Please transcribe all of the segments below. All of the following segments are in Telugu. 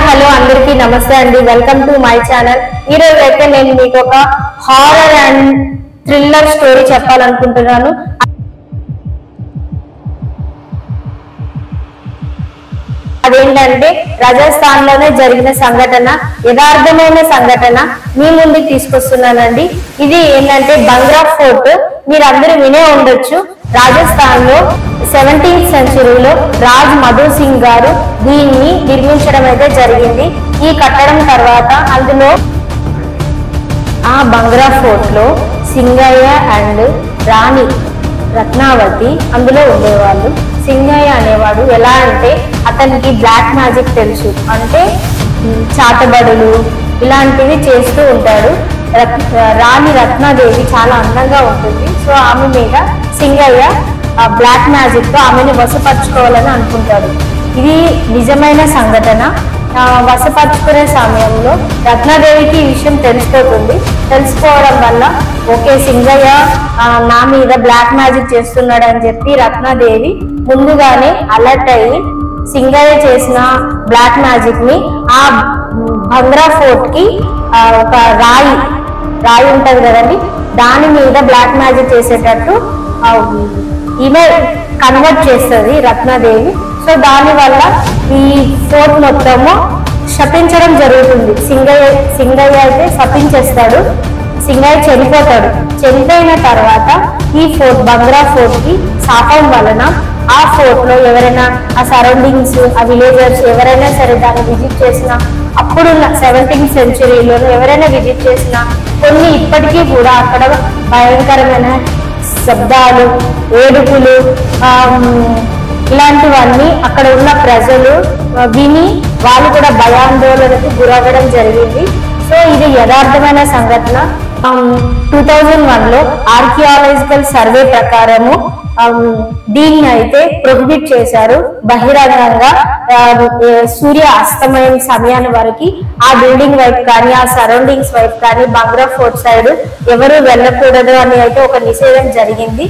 హలో అందరికీ నమస్తే అండి. Welcome to my channel. ఈ రోజు అయితే నేను మీకు ఒక హారర్ అండ్ థ్రిల్లర్ స్టోరీ చెప్పాలనుకుంటున్నాను. అదేంటంటే రాజస్థాన్ లోనే జరిగిన సంఘటన, యథార్థమైన సంఘటన మీ ముందుకు తీసుకొస్తున్నానండి. ఇది ఏంటంటే బంగ్రా ఫోర్ట్. మీరందరూ వినే ఉండొచ్చు. రాజస్థాన్ లో 17th సెంచరీలో రాజ్ మధు సింగ్ గారు దీన్ని నిర్మించడం అయితే జరిగింది. ఈ కట్టడం తర్వాత అందులో ఆ బంగ్రా ఫోర్ట్ లో సింగయ్య అండ్ రాణి రత్నావతి అందులో ఉండేవాళ్ళు. సింగయ్య అనేవాడు ఎలా అంటే అతనికి బ్లాక్ మ్యాజిక్ తెలుసు, అంటే చాటబడులు ఇలాంటివి చేస్తూ ఉంటాడు. రాణి రత్నాదేవి చాలా అందంగా ఉంటుంది. సో ఆమె మీద సింగయ్య బ్లాక్ మ్యాజిక్ తో ఆమెను వశపరచుకోవాలని అనుకుంటాడు. ఇది నిజమైన సంఘటన. వశపరచుకునే సమయంలో రత్నాదేవికి ఈ విషయం తెలిసిపోతుంది. తెలిసిపోవడం వల్ల ఓకే సింగయ్య నా మీద బ్లాక్ మ్యాజిక్ చేస్తున్నాడు అని చెప్పి రత్నాదేవి ముందుగానే అలర్ట్ అయ్యి సింగయ్య చేసిన బ్లాక్ మ్యాజిక్ ని ఆ బంగ్రా ఫోర్ట్ కి ఒక రాయి ఉంటది కదండి, దాని మీద బ్లాక్ మ్యాజిక్ చేసేటట్టు ఈమె కన్వర్ట్ చేస్తుంది రత్నాదేవి. సో దాని వల్ల ఈ ఫోర్ట్ మొత్తము శపించడం జరుగుతుంది. సింగయ్య అయితే శపించేస్తాడు. సింగయ్య చనిపోతాడు. చనిపోయిన తర్వాత ఈ ఫోర్ట్ బంగ్రా ఫోర్ట్ కి శాపం వలన ఆ ఫోర్ట్ లో ఎవరైనా ఆ సరౌండింగ్స్ ఆ విలేజర్స్ ఎవరైనా సరే దాన్ని విజిట్ చేసినా, అప్పుడున్న 17th సెంచరీలో ఎవరైనా విజిట్ చేసినా కొన్ని ఇప్పటికీ కూడా అక్కడ భయంకరమైన శబ్దాలు, ఏడుపులు ఇలాంటివన్నీ అక్కడ ఉన్న ప్రజలు విని వాళ్ళు కూడా భయాందోళనకు గురవ్వడం జరిగింది. సో ఇది యథార్థమైన సంఘటన. 2001లో ఆర్కియాలజికల్ సర్వే ప్రకారము దీన్ని అయితే ప్రొహిబిట్ చేశారు. బహిరంగంగా సూర్య అస్తమయం సమయాన్ని వరకు ఆ బిల్డింగ్ వైపు కానీ ఆ సరౌండింగ్స్ వైపు కానీ బంగ్రా ఫోర్ట్ సైడ్ ఎవరు వెళ్ళకూడదు అని అయితే ఒక నిషేధం జరిగింది.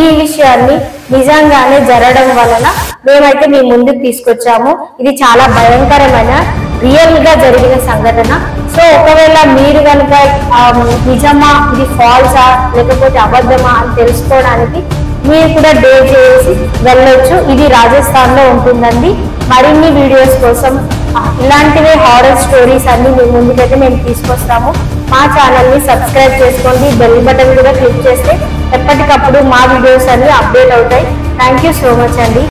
ఈ విషయాన్ని నిజంగానే జరగడం వలన మేమైతే మీ ముందుకు తీసుకొచ్చాము. ఇది చాలా భయంకరమైన రియల్ గా జరిగిన సంఘటన. సో ఒకవేళ మీరు కనుక నిజమా ఇది ఫాల్సా లేకపోతే అబద్ధమా అని తెలుసుకోవడానికి మీరు కూడా డే చేసి వెళ్ళొచ్చు. ఇది రాజస్థాన్ లో ఉంటుందండి. మరిన్ని వీడియోస్ కోసం ఇలాంటివే హారర్ స్టోరీస్ అన్ని మీ ముందుకైతే మేము తీసుకొస్తాము. మా ఛానల్ ని సబ్స్క్రైబ్ చేసుకోండి. బెల్ బటన్ కూడా క్లిక్ చేస్తే ఎప్పటికప్పుడు మా వీడియోస్ అన్ని అప్డేట్ అవుతాయి. థ్యాంక్ యూ సో మచ్ అండి.